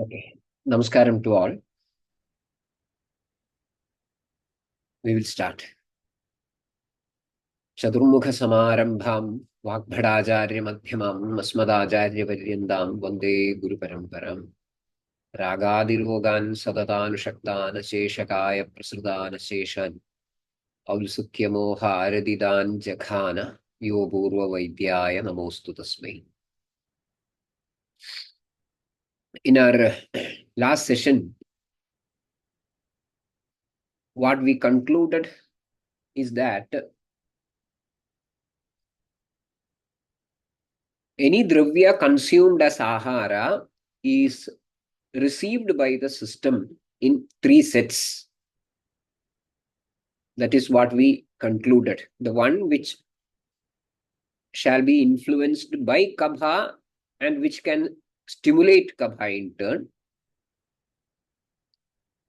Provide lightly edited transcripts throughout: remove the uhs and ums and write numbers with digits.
Okay. Namaskaram to all. We will start. Chaturmukha Samarambham Vagbhadacharya Madhyamam Asmadacharya Paryandam Vande Guru Paramparam Ragadirogan Sadatanushaktan Sheshakaya Prasrudan Sheshan Aulsukyamoha Aradidan Jakhana Yopurva Vaidyaya Namostu Tasmai. In our last session, what we concluded is that any dravya consumed as ahara is received by the system in 3 sets. That is what we concluded. The one which shall be influenced by kabha and which can stimulate kabha in turn.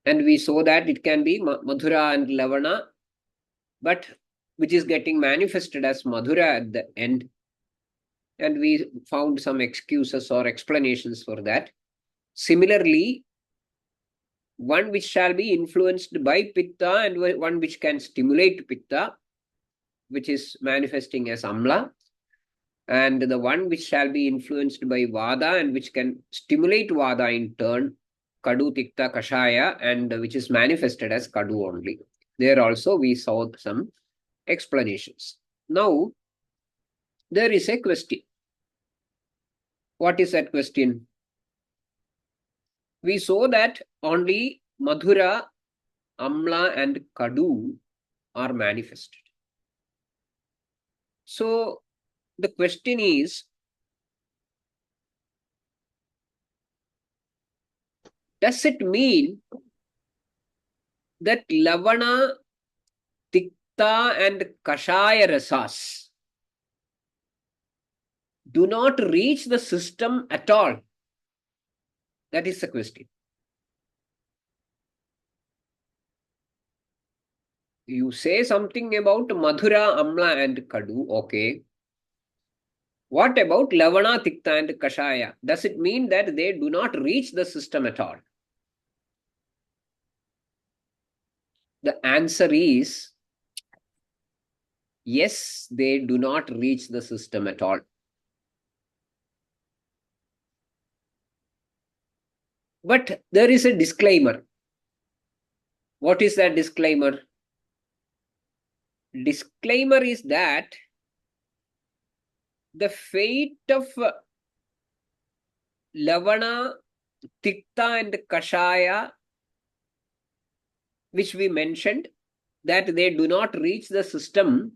And we saw that it can be madhura and lavana, but which is getting manifested as madhura at the end. And we found some excuses or explanations for that. Similarly, one which shall be influenced by pitta and one which can stimulate pitta, which is manifesting as amla, and the one which shall be influenced by vada and which can stimulate vada in turn, kadu, tikta, kashaya, and which is manifested as kadu only. There also we saw some explanations. Now, there is a question. What is that question? We saw that only madhura, amla, and kadu are manifested. So, the question is, does it mean that lavana, tikta, and kashaya rasas do not reach the system at all? That is the question. You say something about madhura, amla, and kadu, okay. What about lavana, tikta, and kashaya? Does it mean that they do not reach the system at all? The answer is yes, they do not reach the system at all. But there is a disclaimer. What is that disclaimer? Disclaimer is that the fate of lavana, tikta, and kashaya, which we mentioned, that they do not reach the system,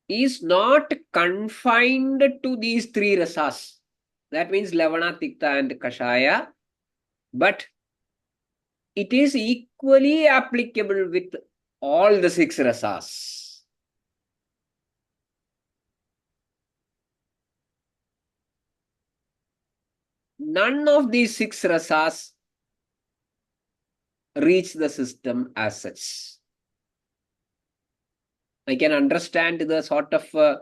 is not confined to these 3 rasas. That means lavana, tikta, and kashaya, but it is equally applicable with all the 6 rasas. None of these 6 rasas reach the system as such. I can understand the sort of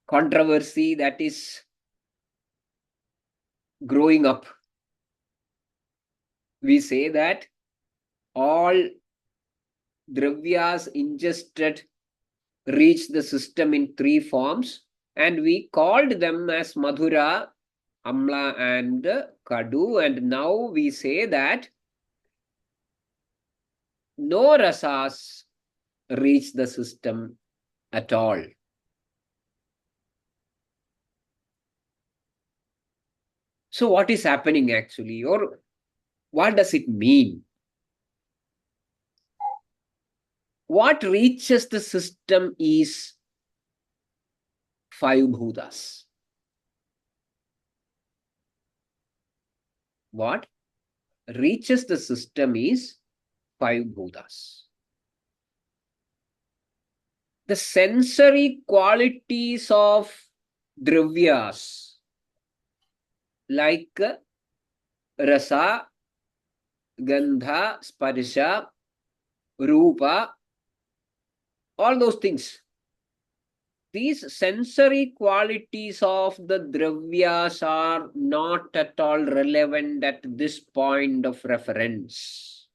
controversy that is growing up. We say that all dravyas ingested reach the system in 3 forms, and we called them as madhura, amla, and kadu, and now we say that no rasas reach the system at all. So what is happening actually, or what does it mean? What reaches the system is 5 bhutas. What reaches the system is 5 bhutas. The sensory qualities of dravyas like rasa, gandha, sparsha, rupa, all those things these sensory qualities of the dravyas are not at all relevant at this point of reference.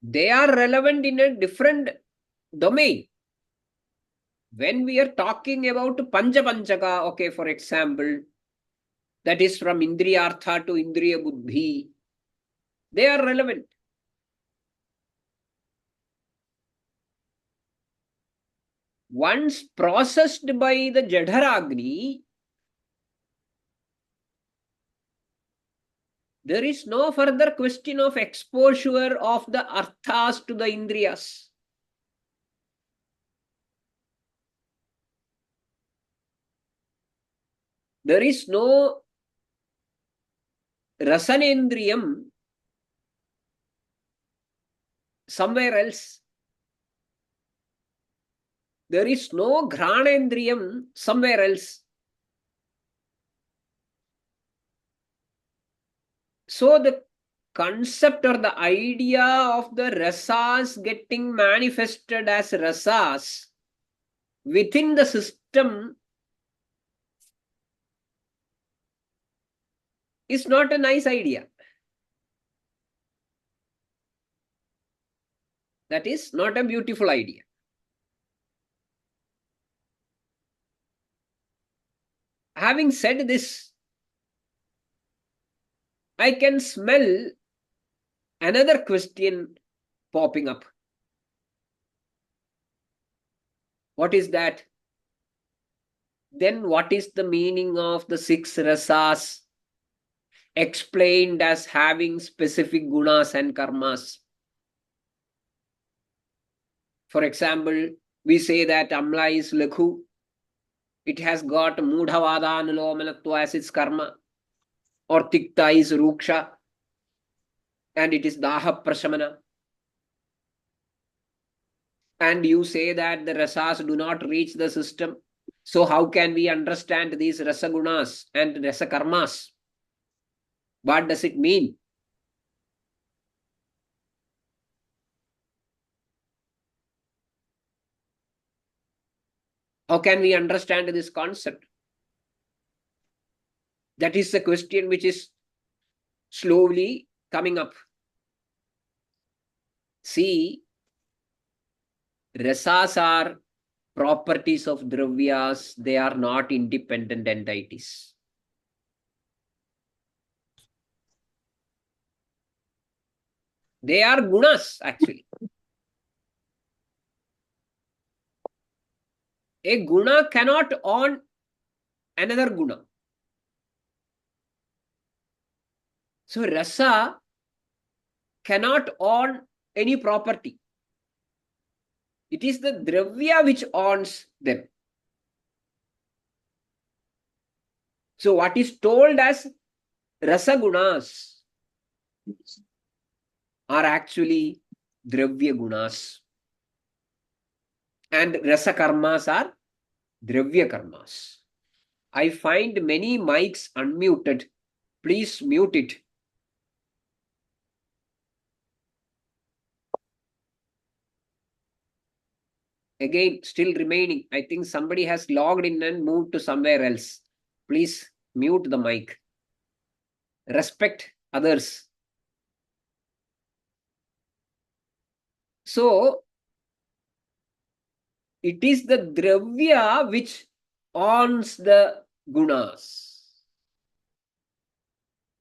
They are relevant in a different domain. When we are talking about Pancha Panchaka, okay, for example, that is from Indriyartha to Indriya Buddhi, they are relevant. Once processed by the Jadharagni, there is no further question of exposure of the arthas to the Indriyas. There is no Rasanendriyam somewhere else. There is no Granendriyam somewhere else. So the concept or the idea of the rasas getting manifested as rasas within the system is not a nice idea. That is not a beautiful idea. Having said this, I can smell another question popping up. What is that? Then what is the meaning of the 6 rasas explained as having specific gunas and karmas? For example, we say that Amla is Lakhu. It has got Mudhavada Anulomanatva as its karma. Or Tikta is Ruksha. And it is Daha Prashamana. And you say that the rasas do not reach the system. So how can we understand these rasagunas and rasakarmas? What does it mean? How can we understand this concept? That is the question which is slowly coming up. See, rasas are properties of dravyas. They are not independent entities. They are gunas, actually. A guna cannot own another guna. So rasa cannot own any property. It is the dravya which owns them. So what is told as rasagunas are actually dravya gunas. And rasakarmas are dravya karmas. I find many mics unmuted. Please mute it. Again, still remaining. I think somebody has logged in and moved to somewhere else. Please mute the mic. Respect others. So, it is the dravya which owns the gunas.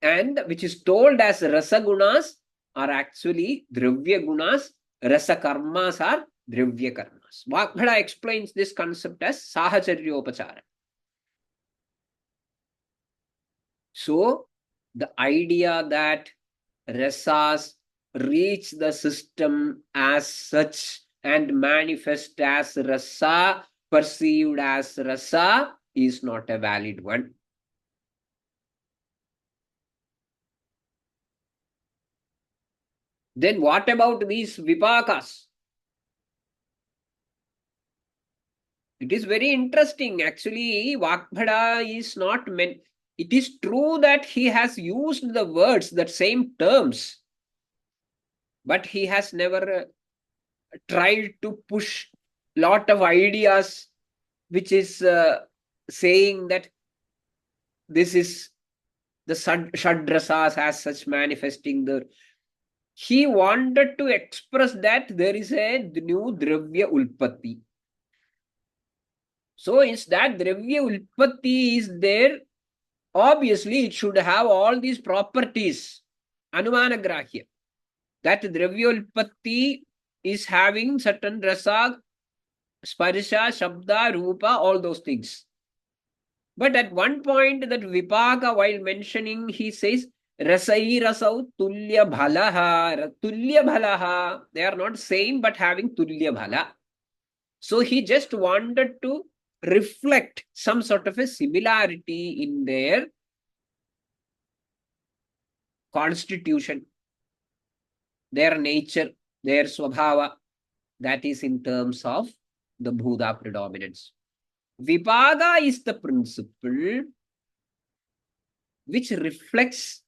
And which is told as rasagunas are actually dravya gunas. Rasakarmas are dravya karmas. Vagbhada explains this concept as sahacharyopachara. So, the idea that rasas reach the system as such and manifest as rasa, perceived as rasa, is not a valid one. Then what about these vipakas? It is very interesting. Actually, Vagbhada is not meant. It is true that he has used the words, that same terms, but he has never tried to push lot of ideas, which is saying that this is the Shadrasas as such manifesting the. He wanted to express that there is a new Dravya Ulpatti. So, is that Dravya Ulpatti is there, obviously it should have all these properties. Anumana Grahya. That Dravya Ulpatti is having certain rasa, sparsha, shabda, rupa, all those things. But at one point, that Vipaka, while mentioning, he says, Rasai rasau tulya bhalaha. Tulya bhalaha. They are not same, but having tulya bhala. So he just wanted to reflect some sort of a similarity in their constitution, their nature, their swabhava. That is in terms of the Bhuta predominance. Vipaga is the principle which reflects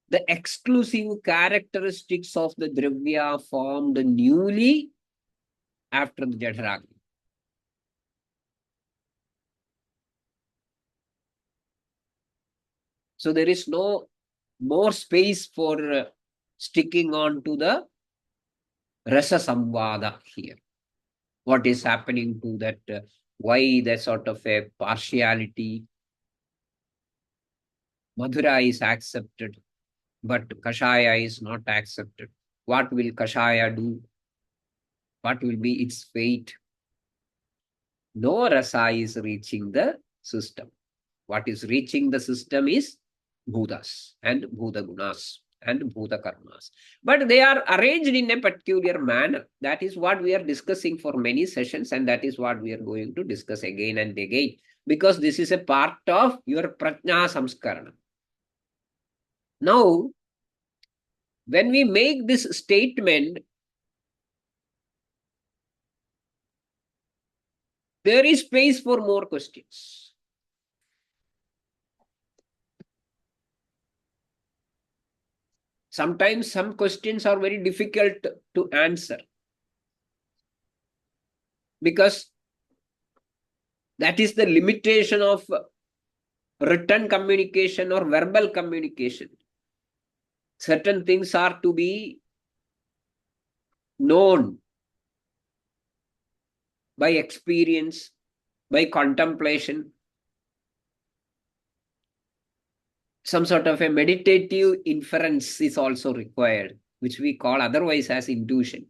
the exclusive characteristics of the Dravya formed newly after the Jadharagni. So there is no more space for sticking on to the Rasa Samvada here. What is happening to that? Why that sort of a partiality? Madhura is accepted, but Kashaya is not accepted. What will Kashaya do? What will be its fate? No rasa is reaching the system. What is reaching the system is Bhutas and Bhuta Gunas and Bhuta Karmas. But they are arranged in a peculiar manner. That is what we are discussing for many sessions, and that is what we are going to discuss again and again, because this is a part of your Prajna Samskarana. Now, when we make this statement, there is space for more questions. Sometimes some questions are very difficult to answer, because that is the limitation of written communication or verbal communication. Certain things are to be known by experience, by contemplation. Some sort of a meditative inference is also required, which we call otherwise as intuition.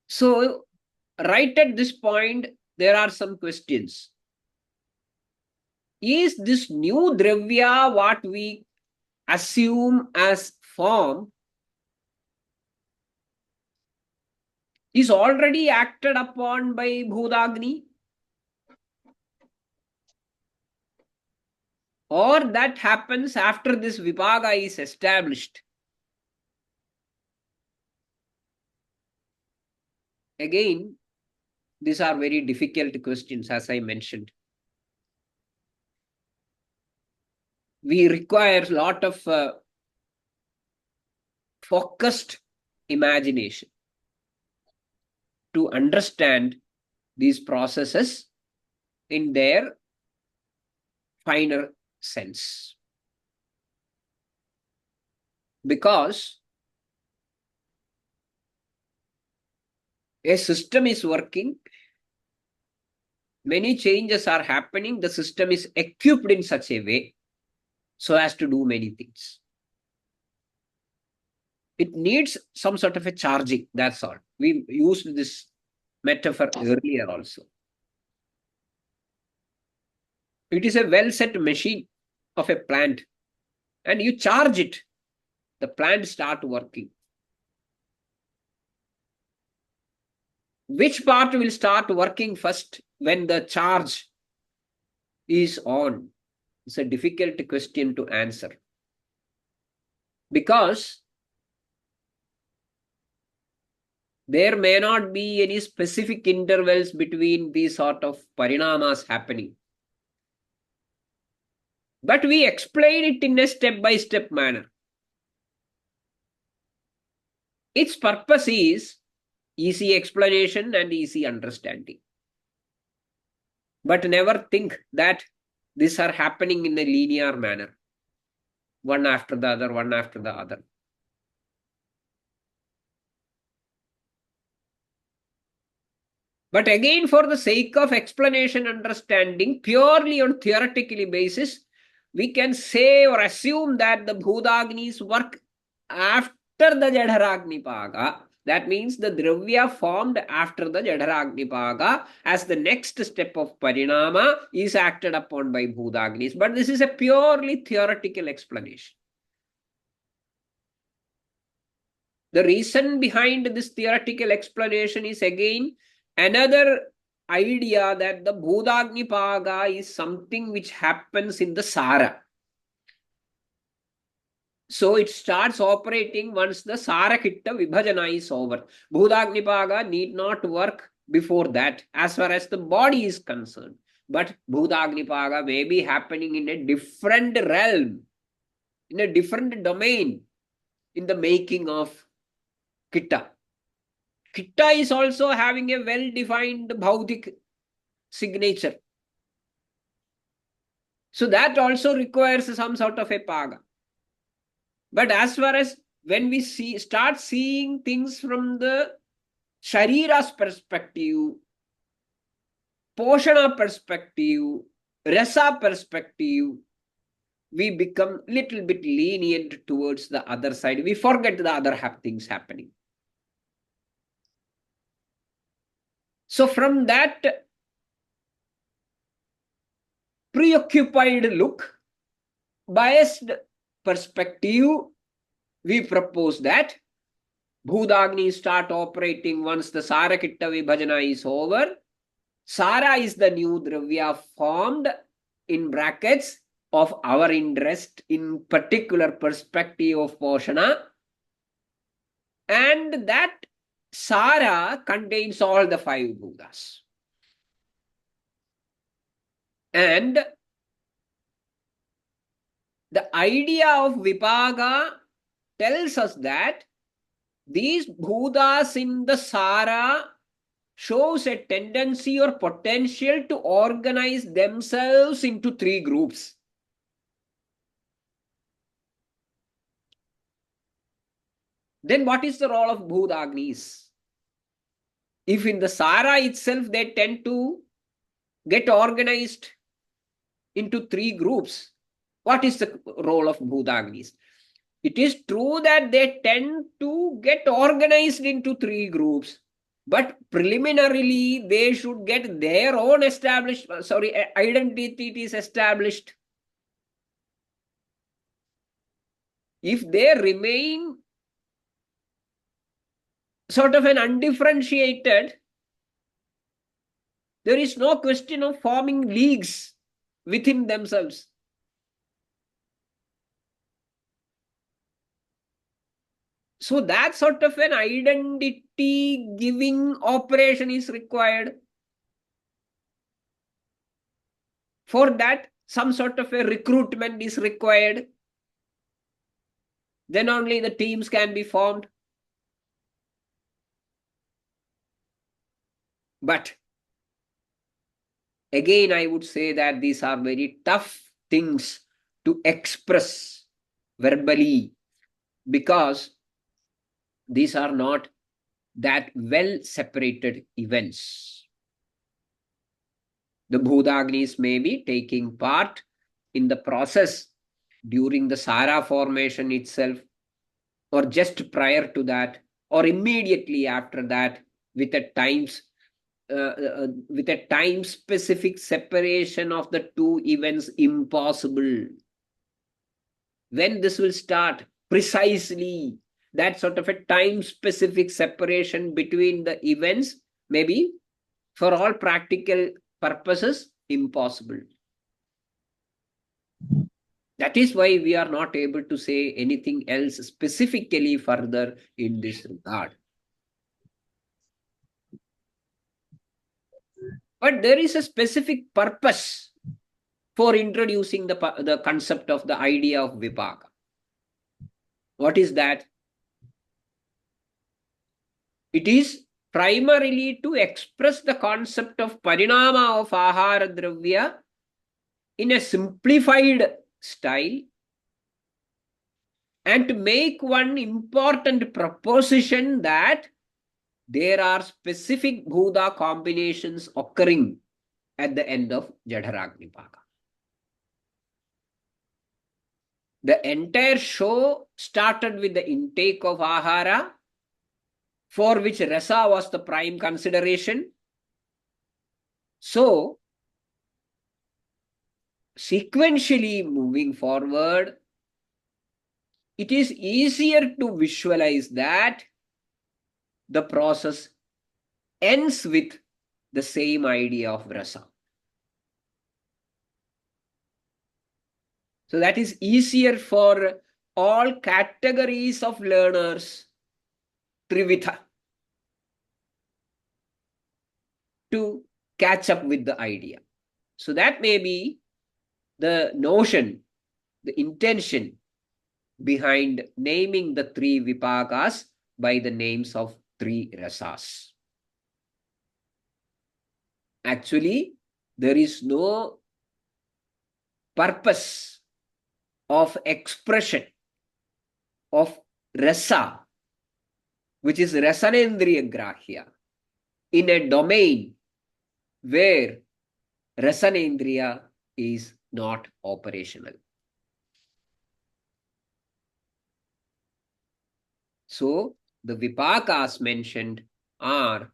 So, right at this point, there are some questions. Is this new Dravya what we assume as form is already acted upon by Bhudagni? Or that happens after this Vipaga is established? Again, these are very difficult questions, as I mentioned. We require a lot of focused imagination to understand these processes in their finer sense. Because a system is working, many changes are happening, the system is equipped in such a way so as to do many things. It needs some sort of a charging, that's all. We used this metaphor earlier also. It is a well-set machine of a plant, and you charge it, the plant start working. Which part will start working first when the charge is on? It's a difficult question to answer. Because there may not be any specific intervals between these sort of parinamas happening. But we explain it in a step-by-step manner. Its purpose is easy explanation and easy understanding. But never think that these are happening in a linear manner, one after the other, one after the other. But again, for the sake of explanation, understanding, purely on theoretically basis, we can say or assume that the Bhudagnis work after the Jadharagnipaga. That means the Dravya formed after the Jadharagnipaga as the next step of Parinama is acted upon by Bhudagnis. But this is a purely theoretical explanation. The reason behind this theoretical explanation is again another idea that the Bhudagnipaga is something which happens in the Sara. So it starts operating once the Sarakitta Vibhajana is over. Bhudagnipaga need not work before that as far as the body is concerned. But Bhudagnipaga may be happening in a different realm, in a different domain, in the making of Kitta. Kitta is also having a well-defined Bhautik signature. So that also requires some sort of a Paga. But as far as when we start seeing things from the Sharira's perspective, Poshana perspective, Rasa perspective, we become little bit lenient towards the other side. We forget the other things happening. So from that preoccupied look, biased perspective, we propose that Bhudagni start operating once the Sarakitta Vibhajana is over. Sara is the new Dravya formed in brackets of our interest in particular perspective of Poshana. And that Sara contains all the 5 Bhutas. And the idea of Vipaga tells us that these Bhutas in the Sara shows a tendency or potential to organize themselves into 3 groups. Then what is the role of Bhudagnis? If in the Sara itself they tend to get organized into 3 groups, what is the role of Bhudagnis? It is true that they tend to get organized into 3 groups, but preliminarily they should get their own identity is established. If they remain sort of an undifferentiated, there is no question of forming leagues within themselves. So that sort of an identity giving operation is required. For that, some sort of a recruitment is required. Then only the teams can be formed. But again, I would say that these are very tough things to express verbally because these are not that well separated events. The Bhudagnis may be taking part in the process during the Sara formation itself, or just prior to that, or immediately after that, with a time specific separation of the 2 events impossible. When this will start precisely, that sort of a time specific separation between the events may be, for all practical purposes, impossible. That is why we are not able to say anything else specifically further in this regard. But there is a specific purpose for introducing the concept of the idea of Vipaka. What is that? It is primarily to express the concept of parinama of ahara dravya in a simplified style and to make one important proposition that there are specific bhuta combinations occurring at the end of Jadharagnipaga. The entire show started with the intake of ahara, for which rasa was the prime consideration. So, sequentially moving forward, it is easier to visualize that the process ends with the same idea of rasa. So that is easier for all categories of learners, Trivitha, to catch up with the idea. So that may be the notion, the intention behind naming the three vipakas by the names of three rasas. Actually, there is no purpose of expression of rasa, which is rasanendriya grahya, in a domain where rasanendriya is not operational. So, the vipakas mentioned are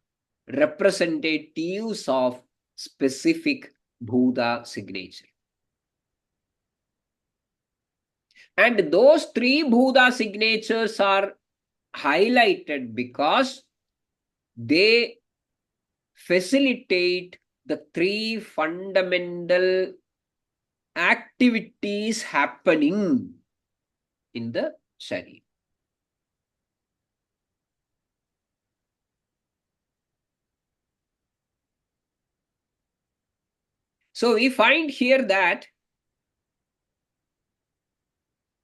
representatives of specific bhuta signature. And those three bhuta signatures are highlighted because they facilitate the three fundamental activities happening in the Sharira. So we find here that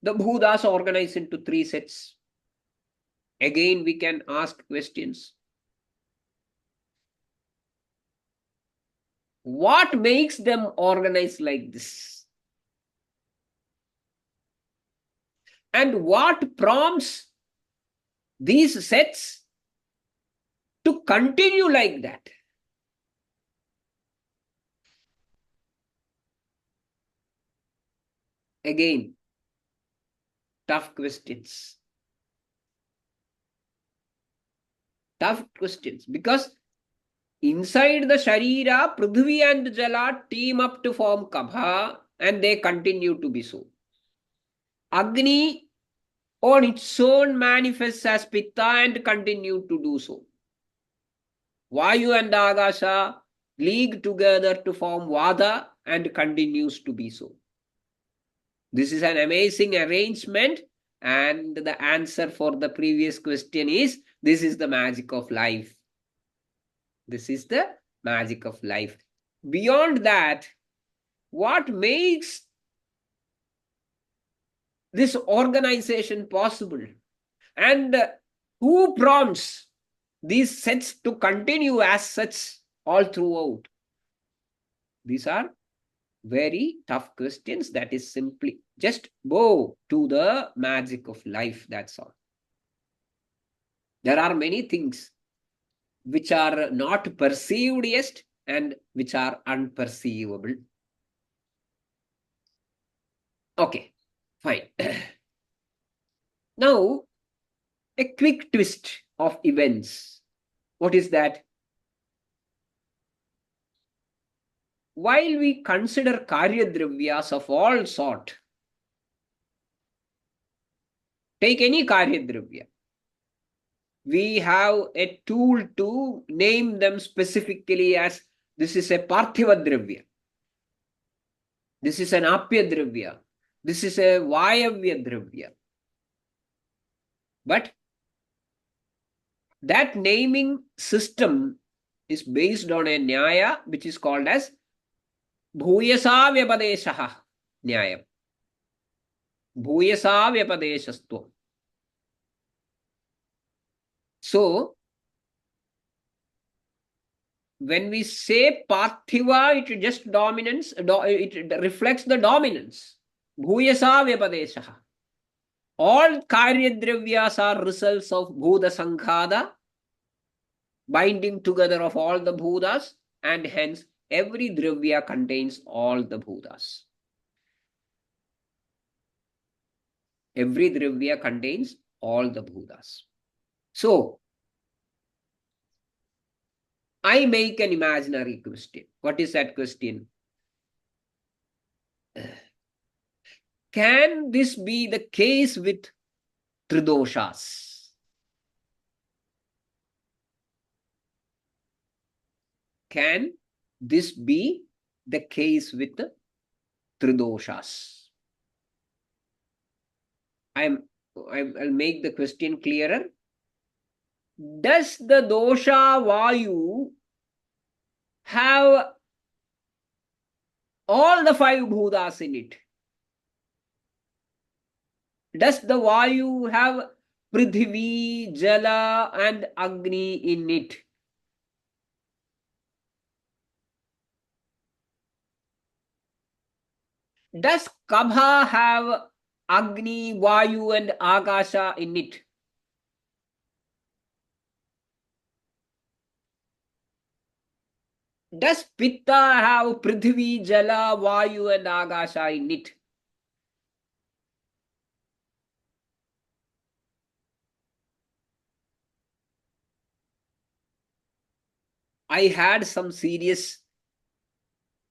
the bhutas organized into three sets. Again, we can ask questions. What makes them organized like this? And what prompts these sets to continue like that? Again, tough questions. Tough questions because inside the Sharira, Prithvi and Jala team up to form Kabha and they continue to be so. Agni on its own manifests as Pitta and continue to do so. Vayu and Agasha league together to form Vada and continues to be so. This is an amazing arrangement, and the answer for the previous question is this is the magic of life. This is the magic of life. Beyond that, what makes this organization possible? And who prompts these sets to continue as such all throughout? These are very tough questions. That is simply just bow to the magic of life. That's all. There are many things which are not perceived yet and which are unperceivable. Okay, fine. Now, a quick twist of events. What is that? While we consider karya dravyas of all sort, take any karya dravya, we have a tool to name them specifically as this is a parthiva dravya, this is an apya dravya, this is a vayavya dravya. But that naming system is based on a nyaya which is called as bhuyasa vyapadeshaha nyayam. Bhuyasa vyapadeshastvam. So, when we say Parthiva, it just dominance, it reflects the dominance. Bhuyasa Vyapadeshaha. All Karyadravyas are results of Bhuda Sankhada, binding together of all the Bhudas, and hence every Dravya contains all the Bhudas. Every Dravya contains all the Bhudas. So, I make an imaginary question. What is that question? Can this be the case with Tridoshas? Can this be the case with Tridoshas? I'll make the question clearer. Does the dosha Vayu have all the 5 Bhudas in it? Does the Vayu have Prithvi, Jala and Agni in it? Does Kabha have Agni, Vayu and Akasha in it? Does Pitta have Prithvi, Jala, Vayu and Akasha in it? I had some serious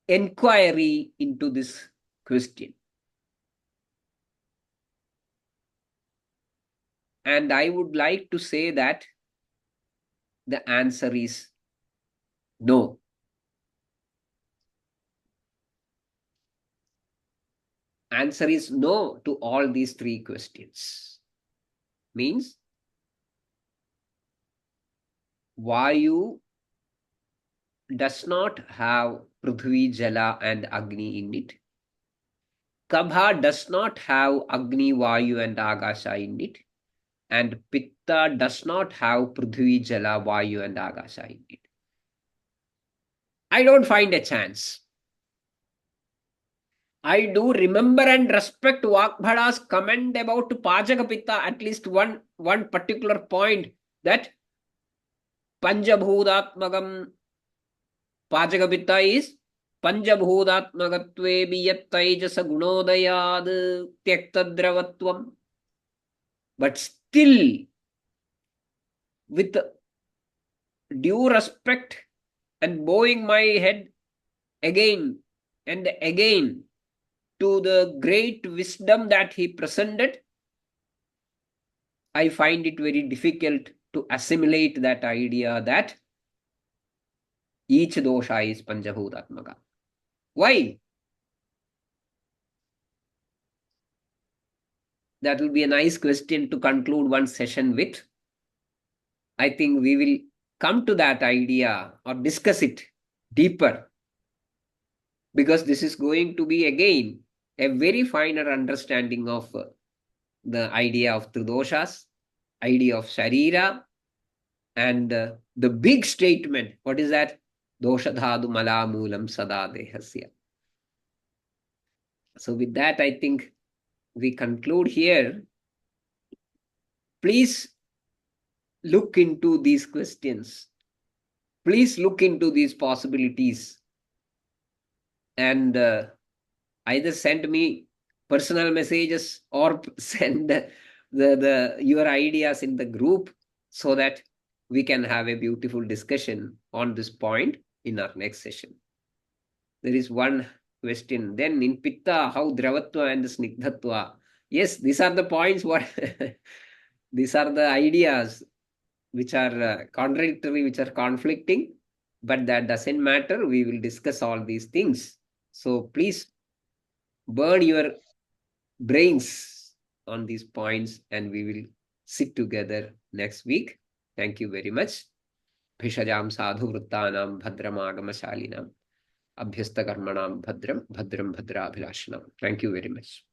inquiry into this question. And I would like to say that the answer is no. Answer is no to all these 3 questions. Means Vayu does not have Prithvi, Jala and Agni in it. Kabha does not have Agni, Vayu and Akasha in it. And Pitta does not have Prithvi, Jala, Vayu and Akasha in it. I don't find a chance. I do remember and respect Vakbhada's comment about Pachaka Pitta, at least one particular point, that Panjabhudatmagam Pachaka Pitta is Panjabhudatmagatve Biyattaijasa Gunodayad Tyaktadravatvam. But still, with due respect and bowing my head again and again to the great wisdom that he presented, I find it very difficult to assimilate that idea that each dosha is Panjabhutatmaka. Why? That will be a nice question to conclude one session with. I think we will come to that idea or discuss it deeper, because this is going to be again a very finer understanding of the idea of Tridoshas, idea of Sharira, and the big statement. What is that? Doshadhadu malamulam sada dehasya. So with that, I think we conclude here. Please look into these questions. Please look into these possibilities. And either send me personal messages or send your ideas in the group, so that we can have a beautiful discussion on this point in our next session. There is one question. Then in Pitta, how Dravatva and Snigdhatva? Yes, these are the points. What these are the ideas which are contradictory, which are conflicting. But that doesn't matter. We will discuss all these things. So please burn your brains on these points, and we will sit together next week. Thank you very much. Bhishajam sadhu vrittanam bhadramagamashalinam abhyasta karmanam bhadram bhadrabhilashanam. Thank you very much.